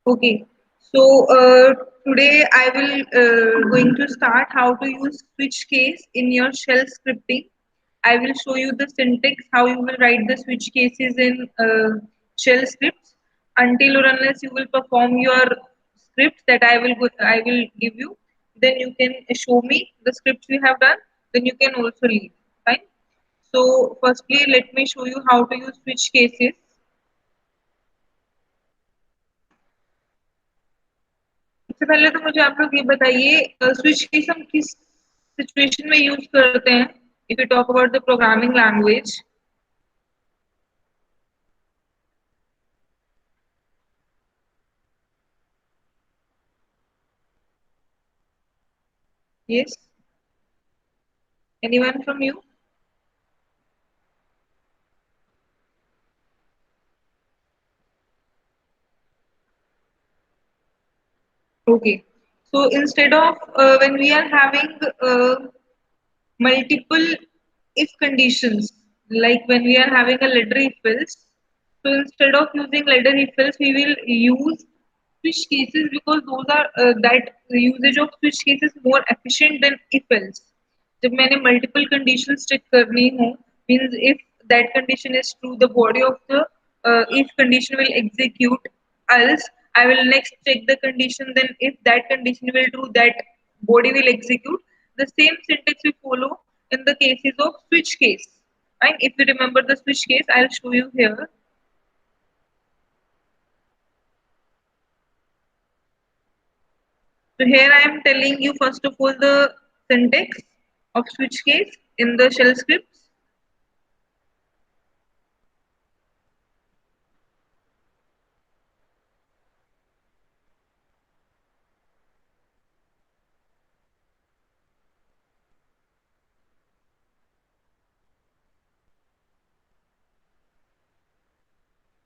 Okay, so today I will going to start how to use switch case in your shell scripting. I will show you the syntax how you will write the switch cases in shell scripts until or unless you will perform your script that I will give you. Then you can show me the scripts you have done. Then you can also leave. Fine. So firstly, let me show you how to use switch cases. सबसे पहले तो मुझे आप लोग ये बताइए switch case हम किस सिचुएशन में यूज करते हैं if you talk about the programming language yes anyone from you okay so instead of when we are having multiple if conditions like when we are having a ladder if else so instead of using ladder if else we will use switch cases because those are that usage of switch cases more efficient than if else जब मैंने multiple conditions check करनी हो means if that condition is true the body of the if condition will execute else I will next check the condition then if that condition will true that body will execute the same syntax we follow in the cases of switch case right if you remember the switch case I'll show you here so here I am telling you first of all the syntax of switch case in the shell scripts.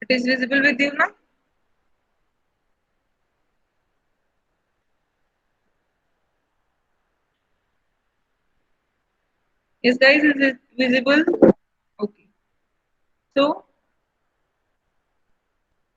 It is visible with you now. Yes, guys, is it visible? Okay. So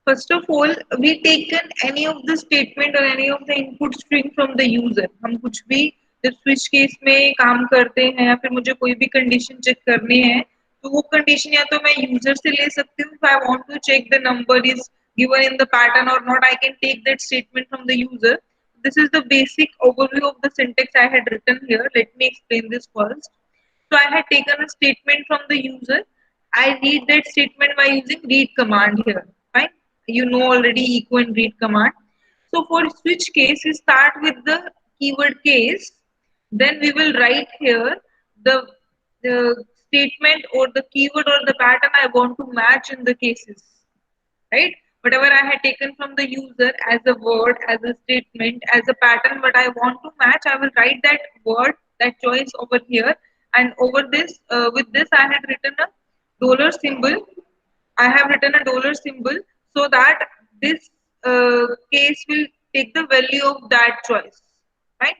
first of all, we taken any of the statement or any of the input string from the user. हम कुछ भी जब switch case में काम करते हैं या फिर मुझे कोई भी condition check करनी है तो वो condition या तो मैं user से ले सकती हूँ if I want to check the number is given in the pattern or not I can take that statement from the user. This is the basic overview of the syntax I had written here. Let me explain this first. So I had taken a statement from the user. I read that statement by using read command here. Fine. You know already echo and read command. So for switch case, we start with the keyword case. Then we will write here the, the statement or the keyword or the pattern I want to match in the cases. Right? Whatever I had taken from the user as a word, as a statement, as a pattern, what I want to match, I will write that word, that choice over here. And over this, with this, I had written a dollar symbol. I have written a dollar symbol so that this case will take the value of that choice. Right?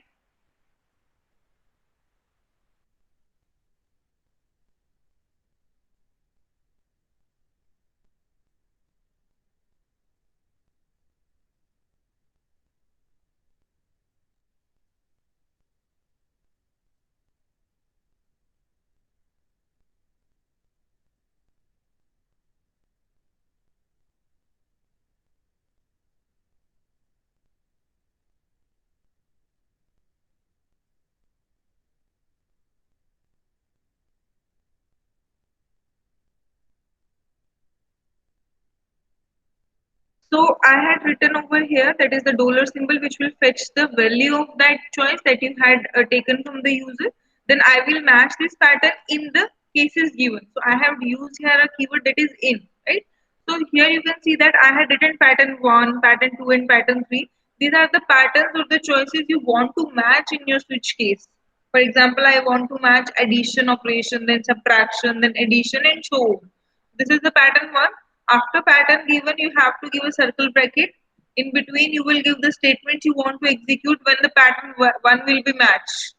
So I had written over here that is the dollar symbol which will fetch the value of that choice that you had taken from the user. Then I will match this pattern in the cases given. So I have used here a keyword that is in, right? So here you can see that I had written pattern 1, pattern 2 and pattern 3. These are the patterns or the choices you want to match in your switch case. For example, I want to match addition operation, then subtraction, then addition and so on. This is the pattern 1. After pattern given, you have to give a circle bracket. In between, you will give the statements you want to execute when the pattern 1 will be matched.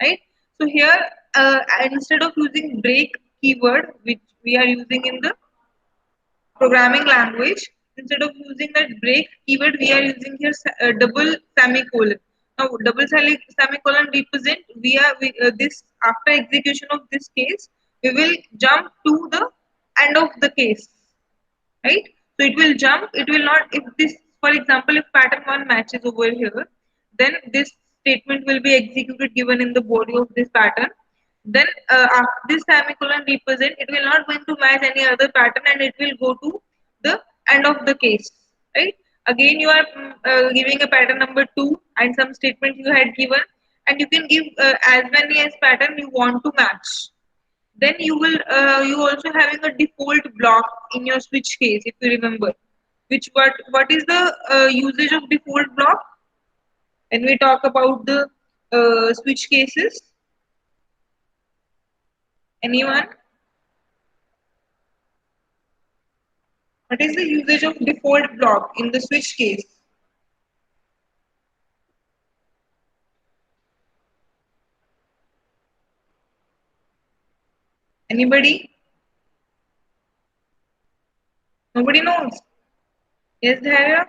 Right? So here, instead of using break keyword, which we are using in the programming language, Instead of using that break keyword, we are using here double semicolon. Now, double semicolon represent this after execution of this case, we will jump to the end of the case, right? So it will jump. It will not. If this, for example, if pattern one matches over here, then this statement will be executed given in the body of this pattern. Then after this semicolon represent, it will not going to match any other pattern, and it will go to the end of the case, right? Again, you are giving a pattern number two and some statement you had given, and you can give as many as pattern you want to match. Then you also having a default block in your switch case, if you remember. Which what is the usage of default block when we talk about the switch cases? Anyone? What is the usage of default block in the switch case? Anybody? Nobody knows. Yes, Dharya?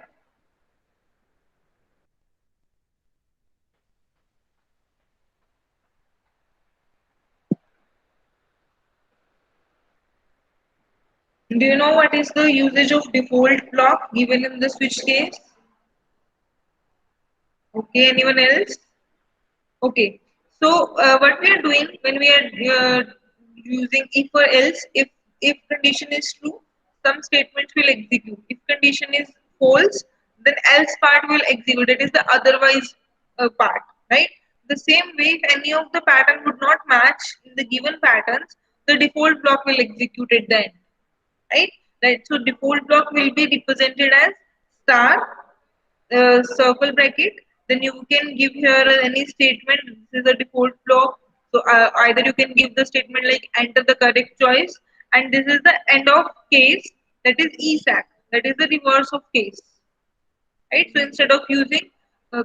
Do you know what is the usage of default block given in the switch case? Okay, anyone else? Okay. So what we are doing when we are using if or else, if condition is true, some statements will execute. If condition is false, then else part will execute. That is the otherwise part, right? The same way, if any of the pattern would not match in the given patterns, the default block will execute at the end, right? Right. So default block will be represented as star circle bracket. Then you can give here any statement. This is a default block. So either you can give the statement like enter the correct choice, and this is the end of case. That is ESAC. That is the reverse of case, right? So instead of using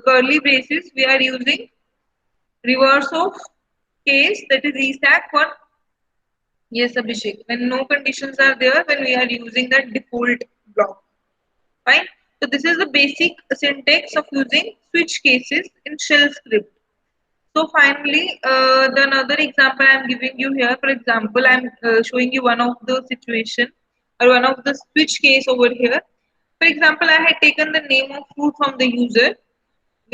curly braces, we are using reverse of case. That is ESAC for yes, Abhishek. When no conditions are there, when we are using that default block. Fine. So this is the basic syntax of using switch cases in shell script. So finally, the another example I am giving you here. For example, I am showing you one of the situation or one of the switch case over here. For example, I had taken the name of fruit from the user.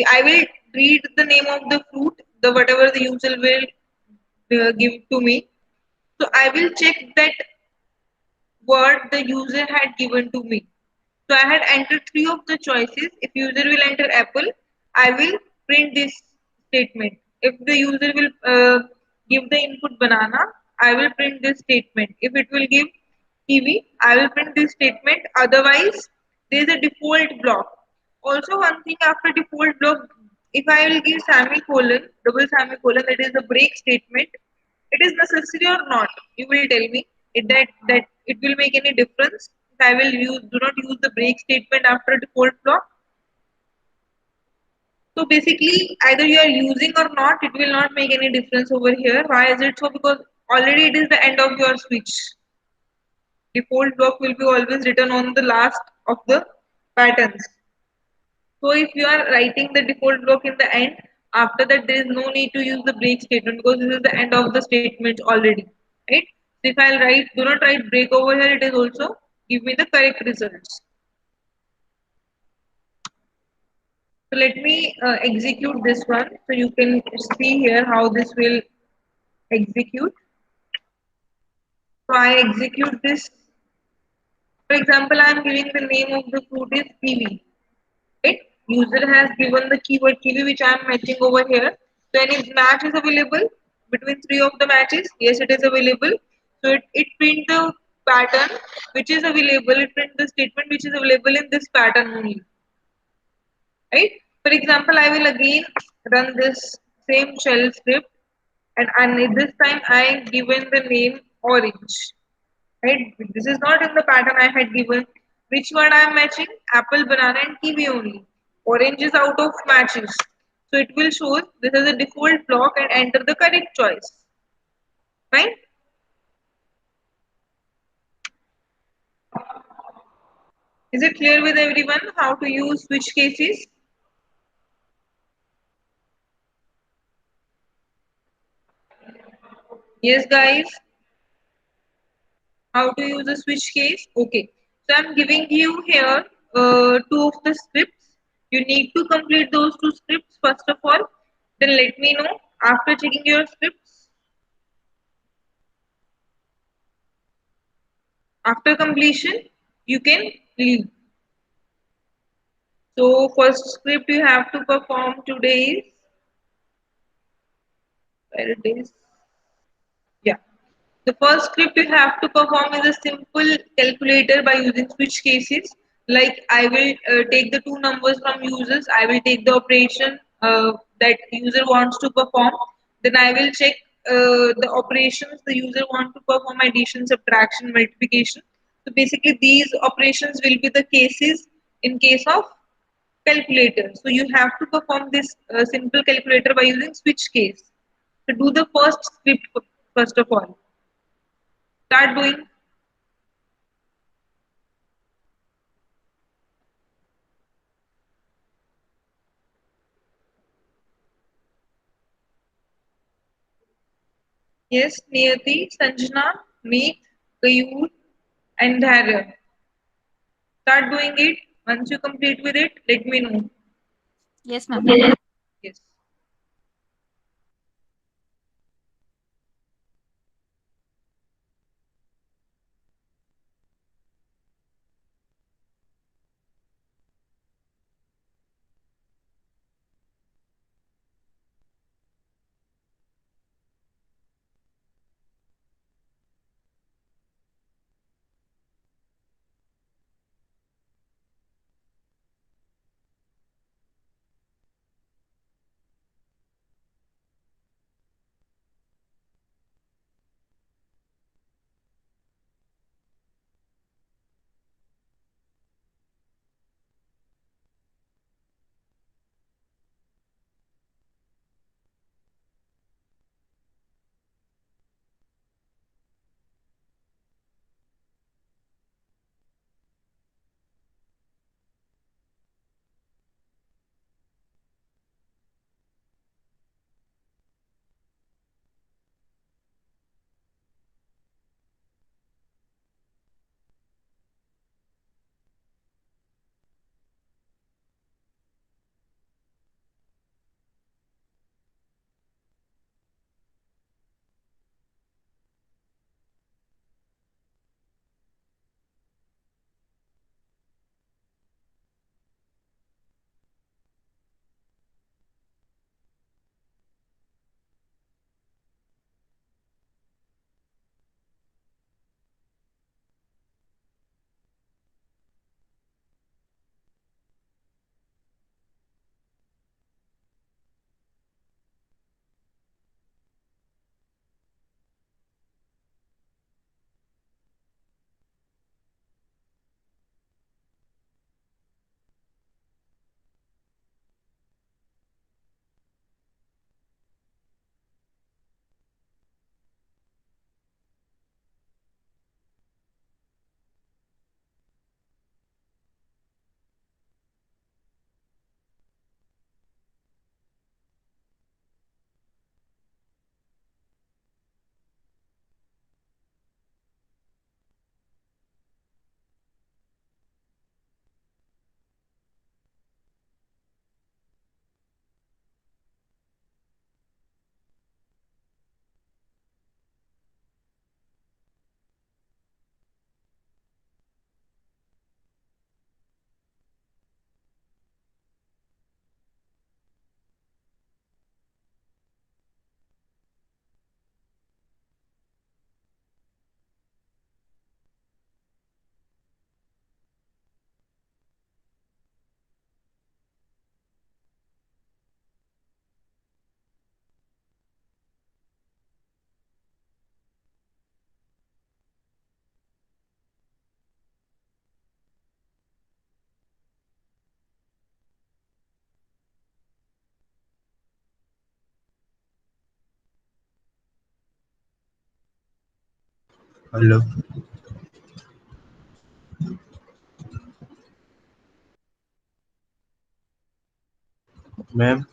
I will read the name of the fruit, the whatever the user will give to me. So I will check that word the user had given to me. So I had entered three of the choices. If user will enter apple, I will print this statement. If the user will give the input banana, I will print this statement. If it will give kiwi, I will print this statement. Otherwise, there is a default block. Also, one thing after default block, if I will give semicolon, double semicolon, that is the break statement, it is necessary or not? You will tell me that it will make any difference if I will use do not use the break statement after default block. So basically, either you are using or not, it will not make any difference over here. Why is it so? Because already it is the end of your switch. Default block will be always written on the last of the patterns. So if you are writing the default block in the end, after that there is no need to use the break statement because this is the end of the statement already, right? So if I'll write, do not write break over here, it is also give me the correct results. So let me execute this one so you can see here how this will execute. So I execute this. For example, I am giving the name of the fruit is kiwi. Right? User has given the keyword kiwi which I am matching over here. So any match is available between three of the matches. Yes, it is available. So it print the pattern which is available. It print the statement which is available in this pattern only. Right? For example, I will again run this same shell script and this time I given the name orange. Right? This is not in the pattern I had given. Which one I am matching? Apple, banana, and kiwi only. Orange is out of matches. So it will show this is a default block and enter the correct choice. Right? Is it clear with everyone how to use switch cases? Yes, guys. How to use a switch case? Okay. So I'm giving you here two of the scripts. You need to complete those two scripts first of all. Then let me know after checking your scripts. After completion, you can leave. So first script you have to perform today is where it is. Yeah. The first script you have to perform is a simple calculator by using switch cases. Like I will take the two numbers from users. I will take the operation that user wants to perform. Then I will check the operations the user want to perform: addition, subtraction, multiplication. So basically, these operations will be the cases in case of calculator. So you have to perform this simple calculator by using switch case. So do the first script first of all. Start doing. Yes, Niyati, Sanjana, Meet, Kayur, and Dharya. Start doing it. Once you complete with it, let me know. Yes, ma'am. Yes. Hello. Ma'am.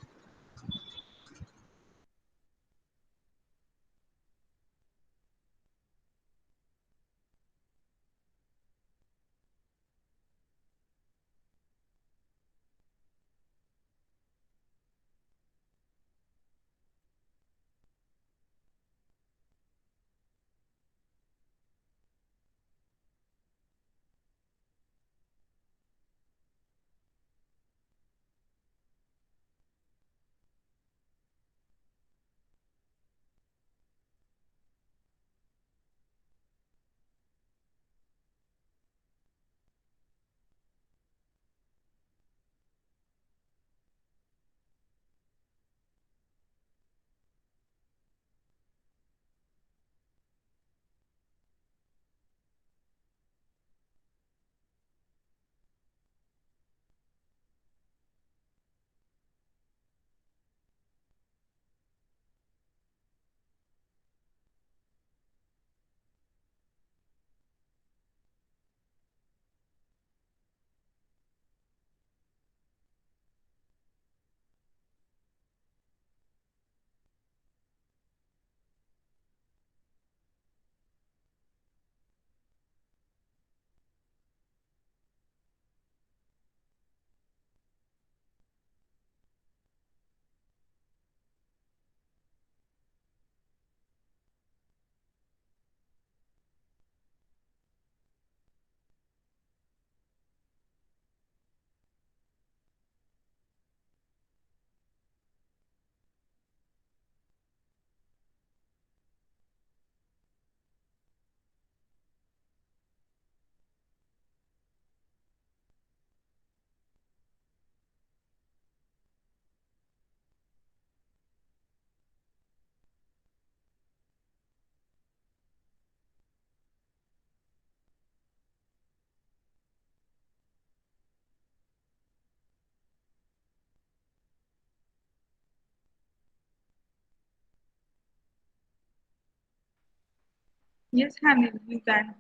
Yes, Hamid, you can.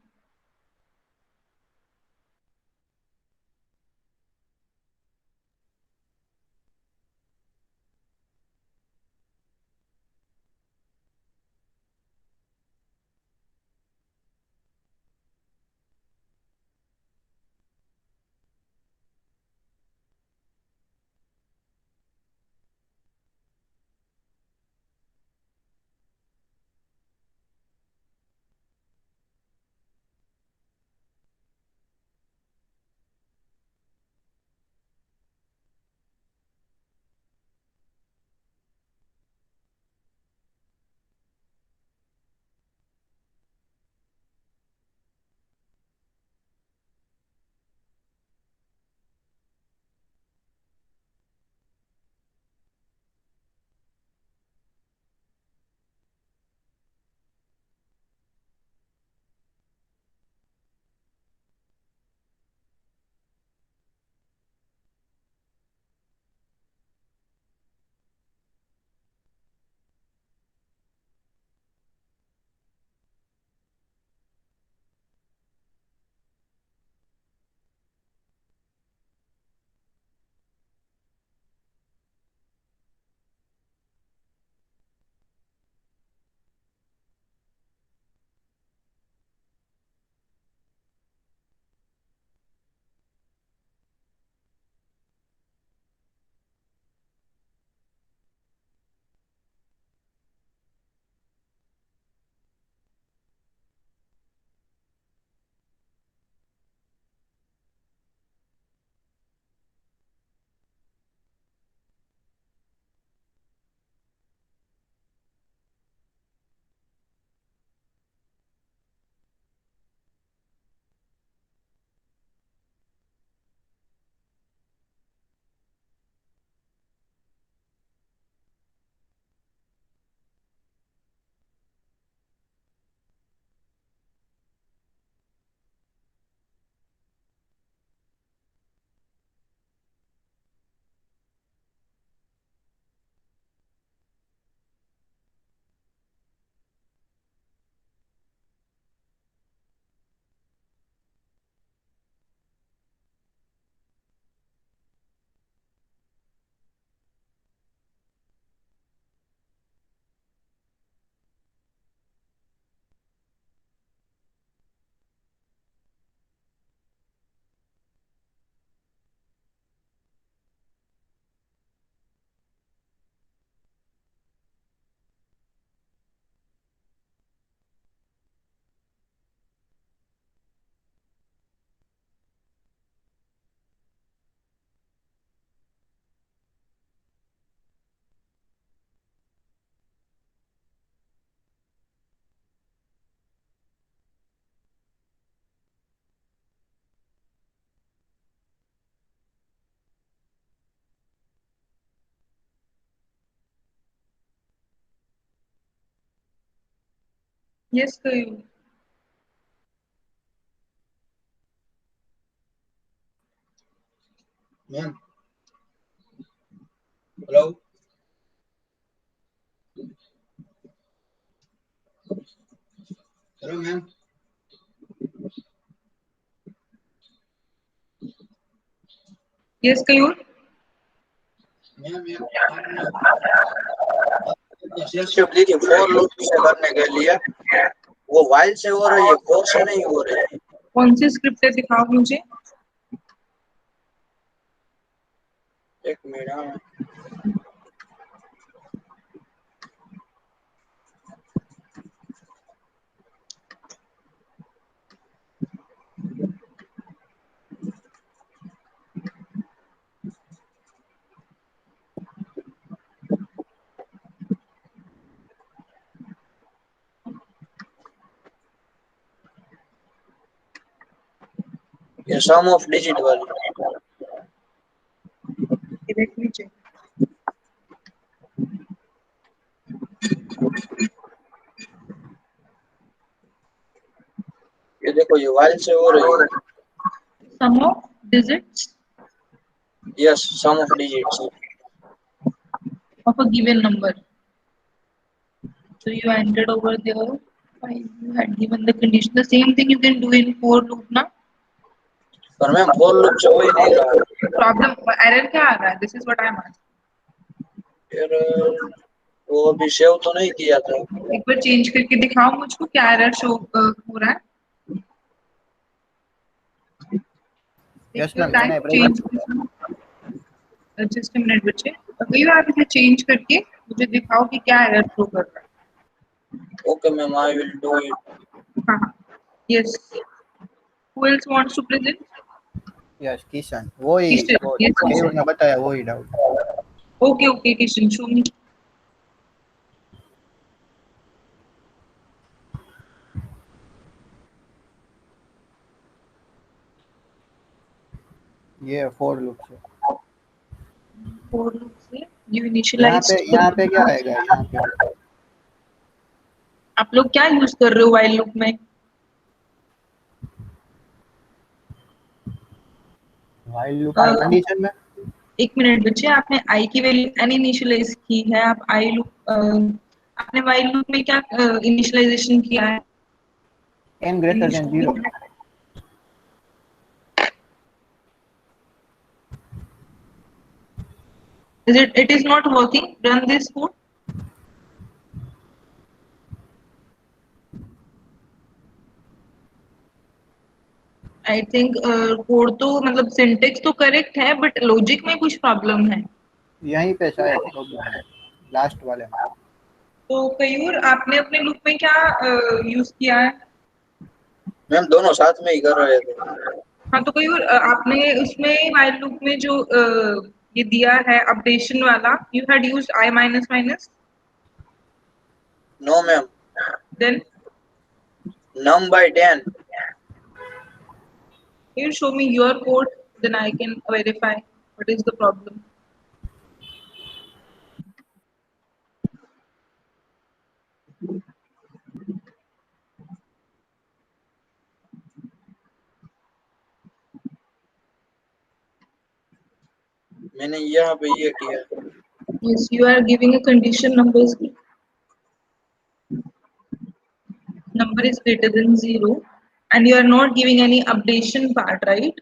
Yes, Kayur. Ma'am hello hello ma'am Yes, Kayur. Ma'am ये shift ली थी four loop से करने के लिए वो while से हो रही है फोर से नहीं हो रही है कौन सी स्क्रिप्ट है दिखाओ मुझे। एक मिनट हाँ ये सम ऑफ डिजिट वाली Let me check. ये देखो ये वाइल से हो रही है Sum of digits yes sum of digits of a given number. So you entered over there. You had given the condition. The same thing you can do in for loop ना. पर ma'am four loop से हो ही नहीं रहा Problem error क्या आ रहा है? This is what I'm asking. फिर वो अभी सेव तो नहीं किया था एक बार चेंज करके दिखाओ मुझको क्या एरर शो हो रहा है। Yes take your ma'am time Chennai change. Present just a minute बच्चे। अभी आप इसे चेंज करके मुझे दिखाओ कि क्या एरर शो कर रहा okay ma'am I will do it है। हाँ हाँ। Yes. Who else wants to present? Yes Kishan वो ही किशन। वो यस केयूर किशन। ने बताया वो ही doubt okay okay Kishan show me. ये फोर लूप से फोर लूप से यू इनिशियलाइज्ड। यहाँ पे क्या आएगा यहाँ पे आप लोग क्या यूज कर रहे हो व्हाइल लूप में? व्हाइल लूप में कंडीशन में एक मिनट बच्चे आपने आई की वैल्यू एन इनिशियलाइज की है। आप आई लूप आपने व्हाइल लूप में क्या इनिशियलाइजेशन किया है? n greater than 0 It is not working? Run this code. I think code तो मतलब सिंटेक्स तो करेक्ट है बट लॉजिक में कुछ प्रॉब्लम है। यहीं पे शायद प्रॉब्लम है लास्ट वाले में तो कयूर आपने अपने लूप में क्या यूज किया है? मैम दोनों साथ में ही कर रहे थे हाँ तो कयूर आपने उसमें व्हाइल लूप में जो ये दिया है अपडेशन वाला you had used I minus minus no ma'am then num by 10 you show me your code then I can verify what is the problem. मैंने यहाँ पे ये किया Yes, you are giving a condition number is greater than 0 and you are not giving any updation part, right,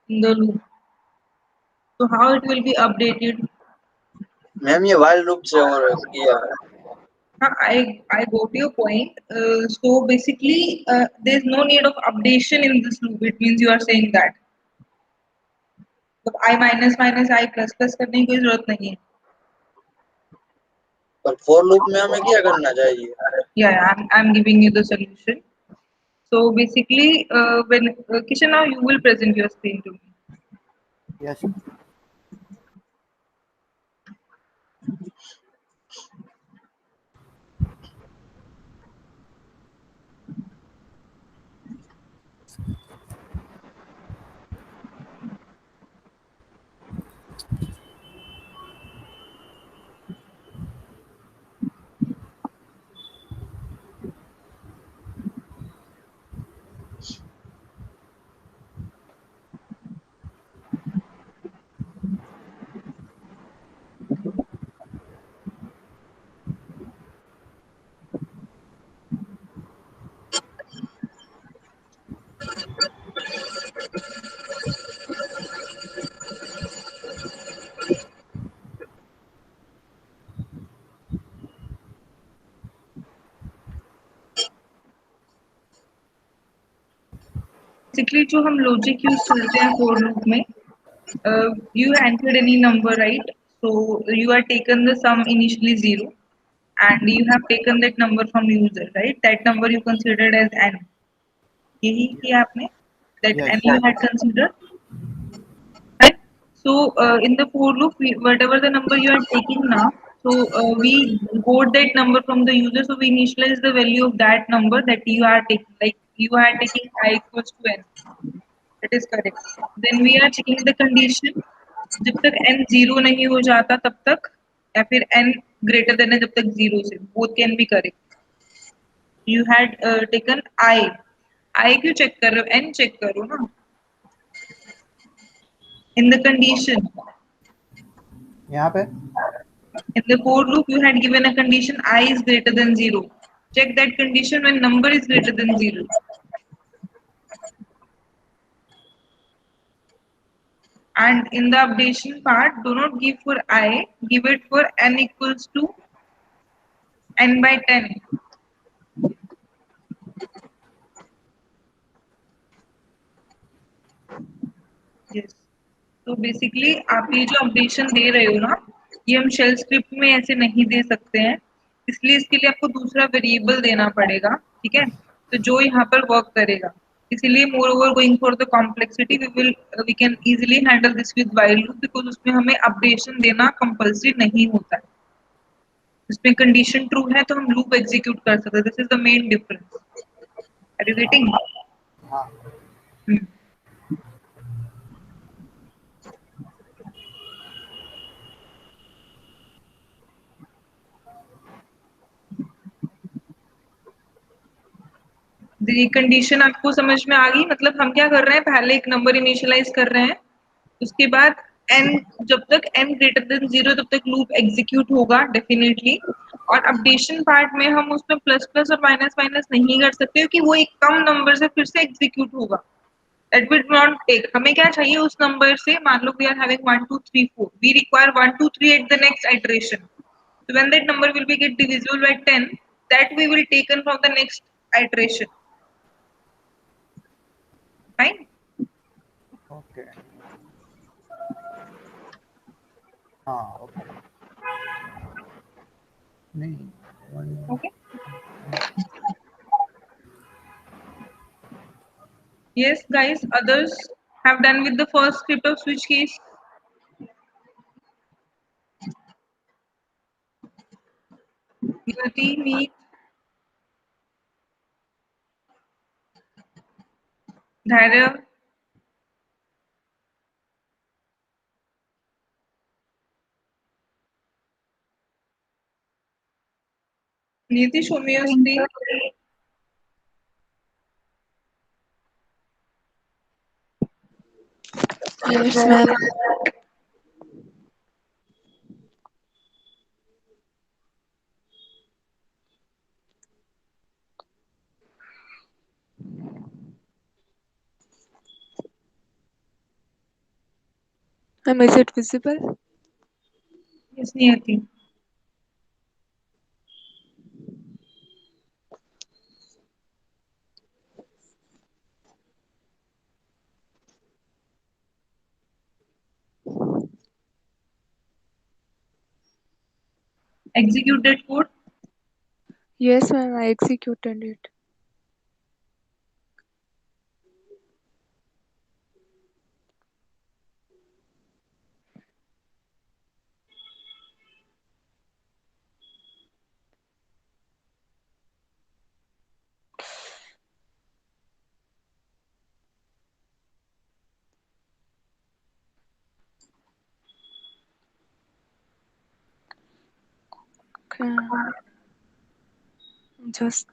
in the loop. So how it will be updated? Ma'am ये while loop से और किया है I got your point. So basically, there is no need of updation in this loop. It means you are saying that. तो I minus minus I plus plus करने की कोई जरूरत नहीं है। पर for loop में हमें क्या करना चाहिए Yeah, I'm giving you the solution. So basically, when Kishan, now you will present your screen to me. Yes basically जो हम लॉजिक यूज करते हैं फॉर लूप में, you entered any number, right? So you are taken the sum initially 0, and you have taken that number from user, right? That number you considered as n. यही किया आपने, that Yes. n you had considered, right? So in the for loop, whatever the number you are taking now, so we got that number from the user, so we initialize the value of that number that you are taking, like you are taking I equals to n. That is correct. Then we are checking the condition. जब तक n zero नहीं हो जाता तब तक, या फिर n greater than है जब तक जीरो से, both can be correct. You had taken I क्यों चेक कर रहे हो, n चेक करो ना. इन द कंडीशन, यहाँ पे in the for loop you had given a condition I is greater than 0. Check that condition when number is greater than 0. And in the updation part, do not give for I, give it for n equals to n by 10. Yes. तो basically आप ये जो updation दे रहे हो ना, ये हम shell script में ऐसे नहीं दे सकते हैं, इसलिए इसके लिए आपको दूसरा वेरिएबल देना पड़ेगा. ठीक है, तो जो यहाँ पर वर्क करेगा. इसीलिए moreover going for the complexity we can easily handle this with while loop, because उसमें हमें अपडेशन देना कंपल्सरी नहीं होता है. इसमें कंडीशन ट्रू है तो हम लूप एग्जीक्यूट कर सकते हैं. This is the main difference. Are you getting? हाँ. कंडीशन आपको समझ में आ गई? मतलब हम क्या कर रहे हैं, पहले एक नंबर इनिशियलाइज कर रहे हैं, उसके बाद n, जब तक n ग्रेटर देन 0 तब तक लूप एग्जीक्यूट होगा डेफिनेटली. और अपडेशन पार्ट में हम उसमें प्लस प्लस और माइनस माइनस नहीं कर सकते, क्योंकि वो एक कम नंबर से फिर से एग्जीक्यूट होगा. That will not take. हमें क्या चाहिए उस नंबर से, मान लो we are having 1 2 3 4, we require 1 2 3 at the next iteration. So when that number will be get divisible by 10, that we will taken from the next iteration. Fine? Okay. हाँ. Okay. नहीं. Okay. Yes, guys, others have done with the first script of switch case. Yati, Meet, Dhairya. Niti, show me your screen. Yes, ma'am. Ma'am, is it visible? Yes, Niyati. Execute that code. Yes, ma'am, I executed it. Okay. Just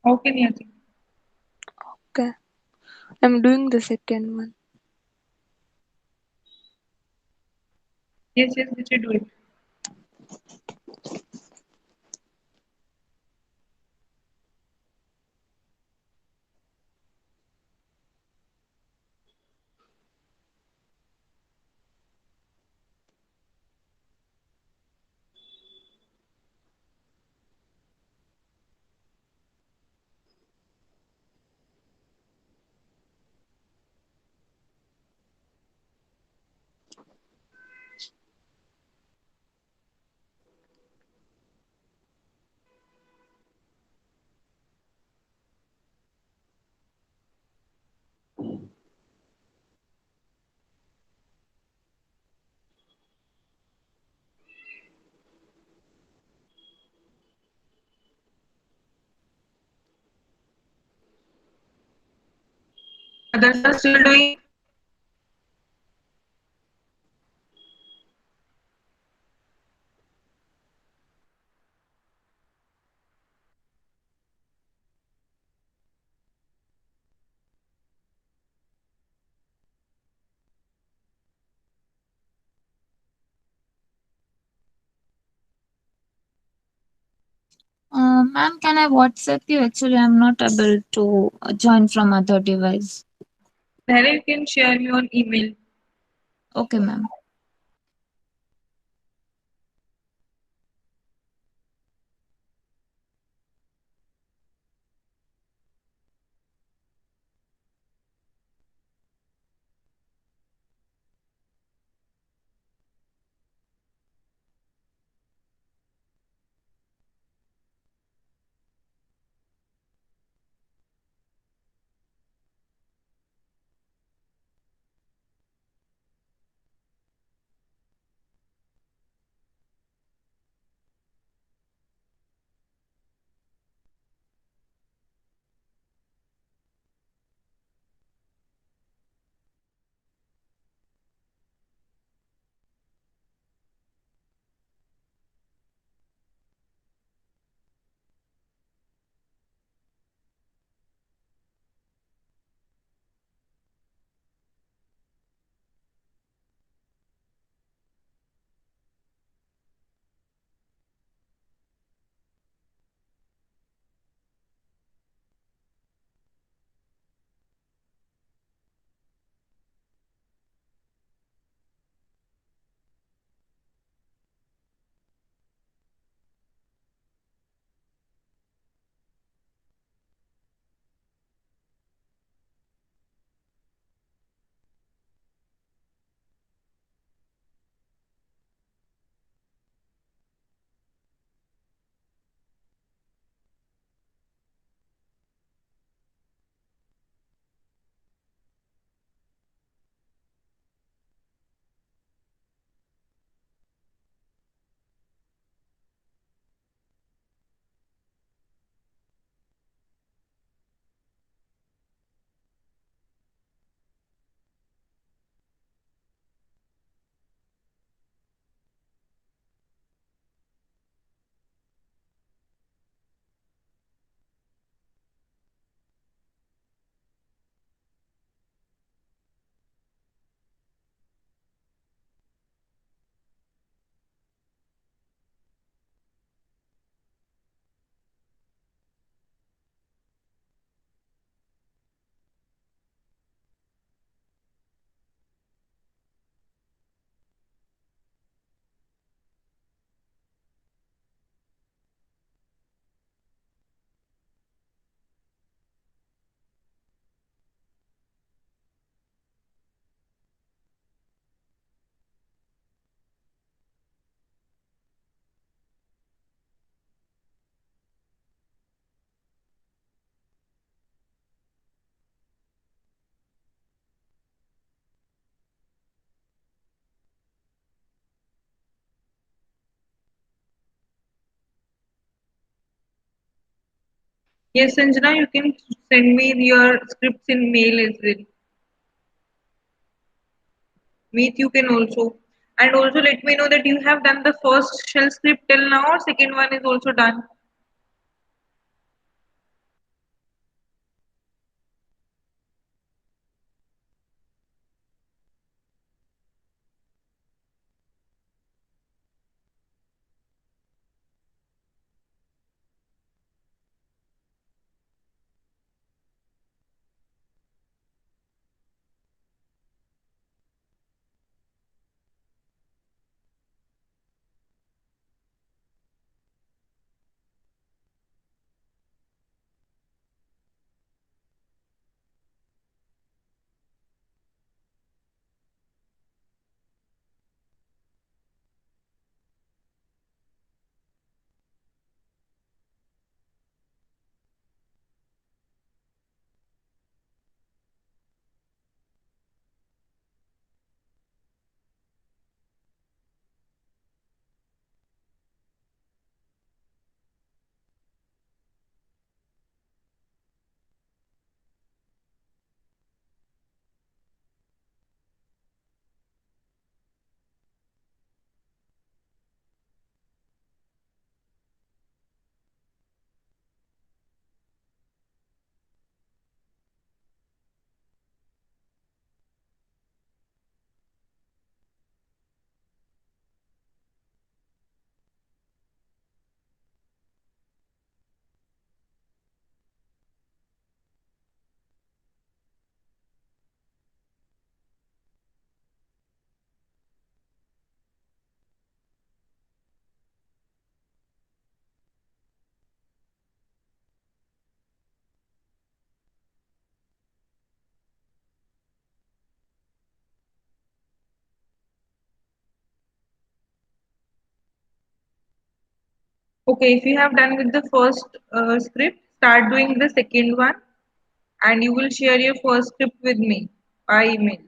Okay, Niyati. Okay. I'm doing the second one. Yes, yes, we should do it. Others are still doing. Ma'am, can I WhatsApp you? Actually, I'm not able to join from other device. Then you can share me on email. Okay, ma'am. Yes, Sanjana, you can send me your scripts in mail as well. Meet you can also. And also let me know that you have done the first shell script till now or second one is also done. Okay, if you have done with the first script, start doing the second one and you will share your first script with me by email.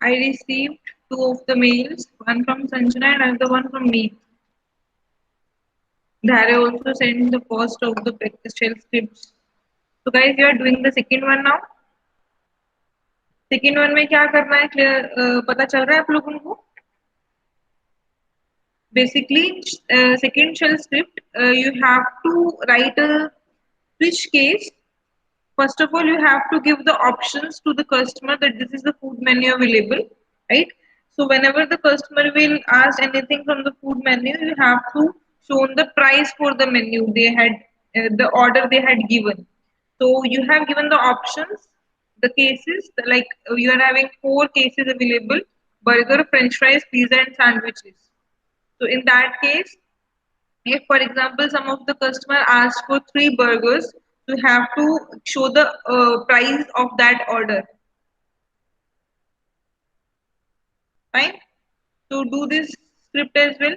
I received two of the mails, one from Sanjana and another one from me. Dhare also sent the first of the practice shell scripts. So guys, you are doing the second one now. Second one में क्या करना है clear पता चल रहा है आप लोगों को basically second shell script you have to write a switch case. First of all, you have to give the options to the customer that this is the food menu available, right? So whenever the customer will ask anything from the food menu, you have to show the price for the menu they had, the order they had given. So you have given the options, the cases, like you are having four cases available: burger, French fries, pizza, and sandwiches. So in that case, if, for example, some of the customer asks for three burgers, you have to show the price of that order. Fine. So do this script as well.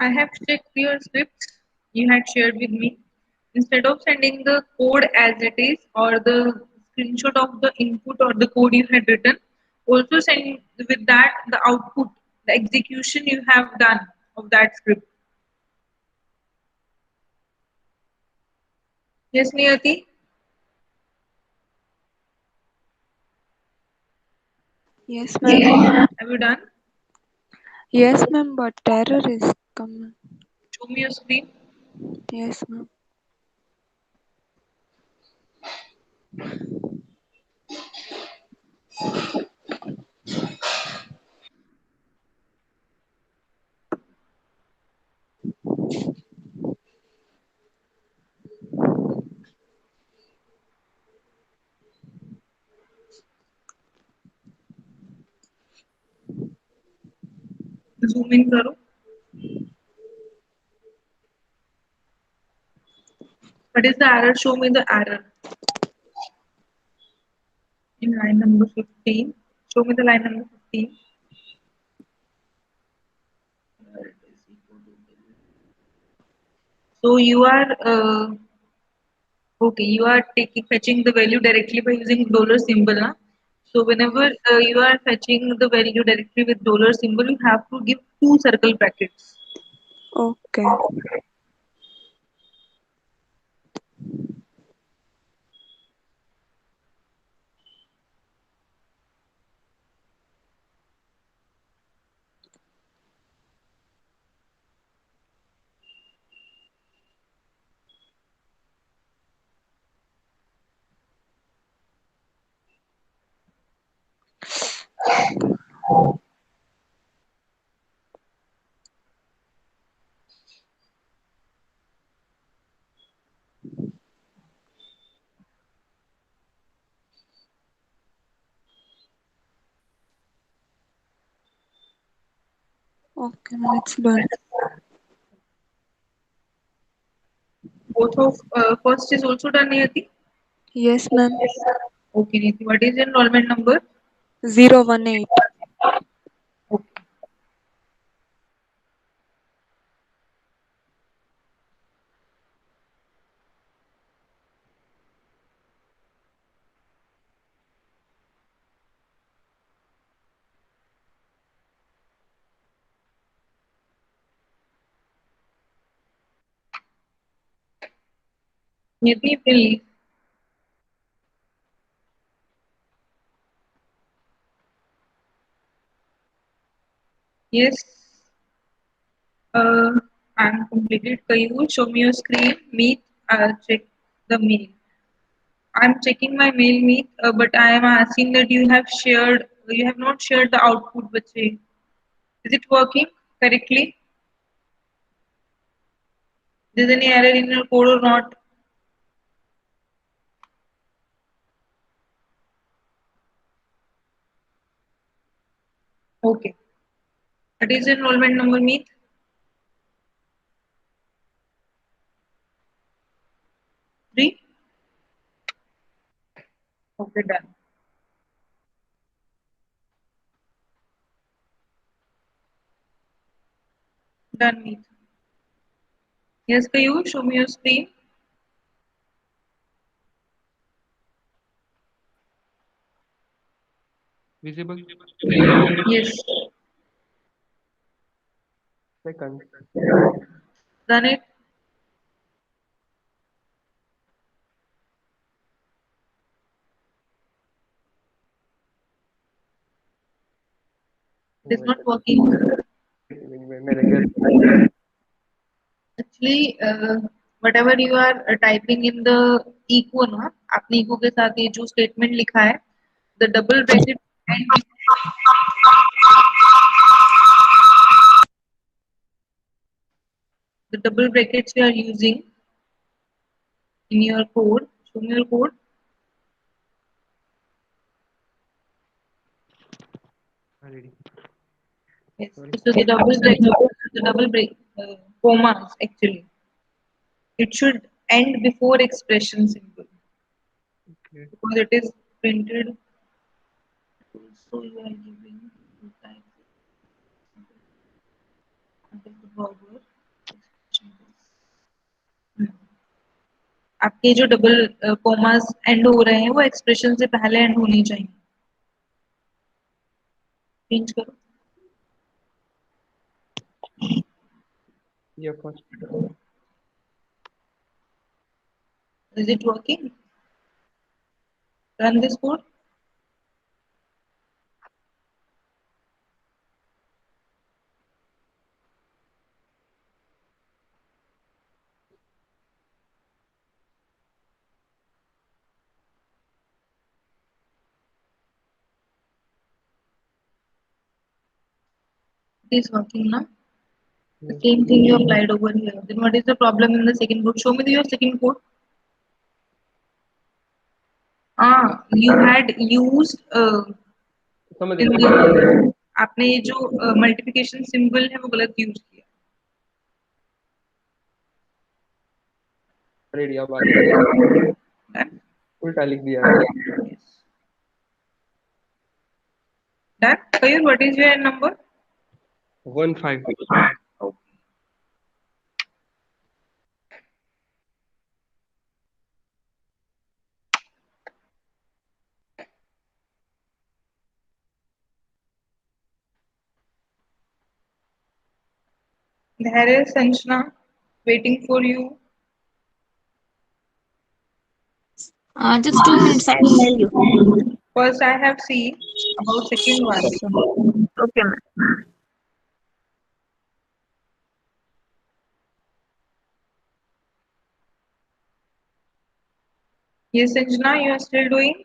I have checked your scripts you had shared with me. Instead of sending the code as it is or the screenshot of the input or the code you had written, also send with that the output, the execution you have done of that script. Yes, Niyati? Yes, ma'am. Have you done? Yes, ma'am, but error is coming. Show me your screen. Yes, ma'am. Zoom in करो. What is the error? Show me the error in line number 15. Show me the line number 15. So you are okay. You are taking fetching the value directly by using dollar symbol, na? So whenever you are fetching the value directly with dollar symbol, you have to give two circle brackets. Okay. Okay, ma'am, it's done. Both of first is also done, Niyati. Yes, ma'am. Okay, Niyati. What is your enrollment number? 018. Okay. Niyati, please. Yes. I'm completed. Kayur, show me your screen. Meet. Check the mail. I'm checking my mail, Meet, but I am asking that you have not shared the output, bache. Is it working correctly? Is any error in your code or not? Okay. What is your enrollment number, Meet? 3? Okay, done. Done, Meet. Yes, Kayur, show me your screen. Visible? Yes. Second. Done it. It is not working. मेरे घर Actually, whatever you are typing in the echo ना, आपने echo के साथ ये जो statement लिखा है, the double bracket and the double brackets you are using in your code. Show me your code. already. Yes. Sorry. So the double break, commas actually. It should end before expression symbol Okay. because it is printed. So you are giving type until the border. आपके जो double commas and हो रहे हैं वो expression से पहले and होनी चाहिए। चेंज करो। Yeah, first. Is it working? Run this code. It is working now. The Yes. same thing you applied over here. Then what is the problem in the second code? Show me your second code. You had used समझ in गया। the आपने ये जो multiplication symbol है वो गलत use किया। Ready, अब आ गया। Done? उल्टा लिख दिया है। Yes. Done? Kayur, what is your number? 15. Okay. There is Sanjana waiting for you. Just 2 minutes, I will mail you. First, I have seen about second one. Okay, ma'am. Yes, Sanjana, you are still doing?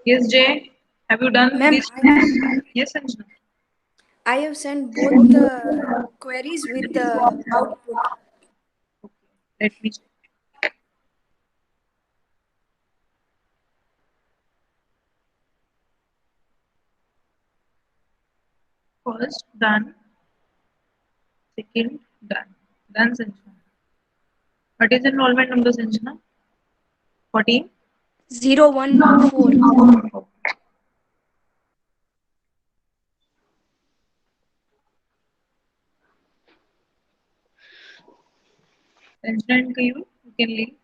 Yes, Jay. Have you done Ma'am, this? Yes, Sanjana. I have sent both the queries with the output. Let me check. First, done. Second, done. Done, Sanjana. What is enrollment number, Sanjana? 14? 014. Sanjana and Kayur, you can leave.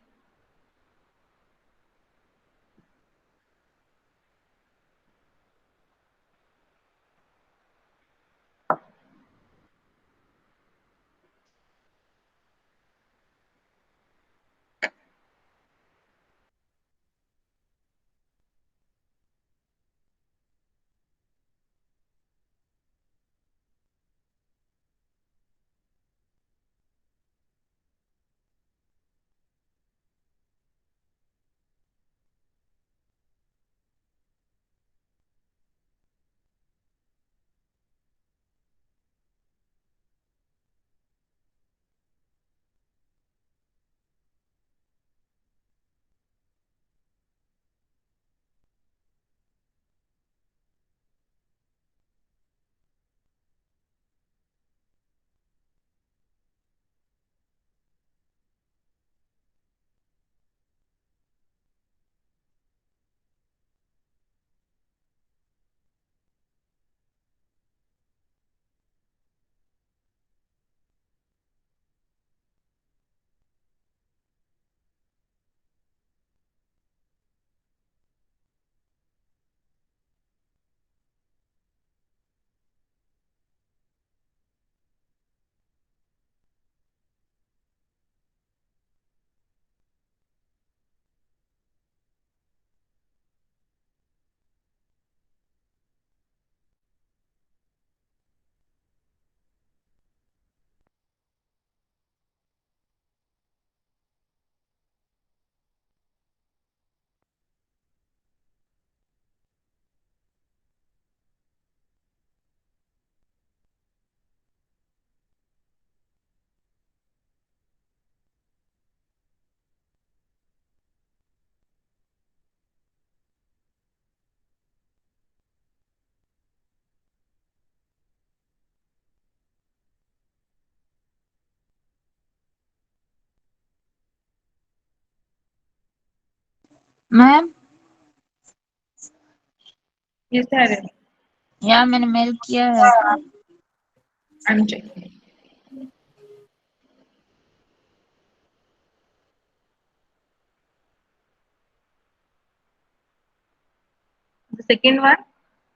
Ma'am Yes, Darren. या मैंने mail किया है। I'm checking. The second one,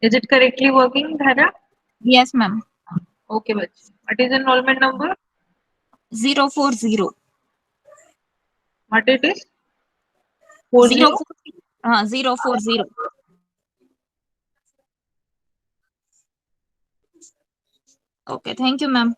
is it correctly working, Dhara? Yes ma'am. Okay, बच्चे. What is enrollment number? 040 What it is? 40? 040 हाँ 040। Okay thank you ma'am.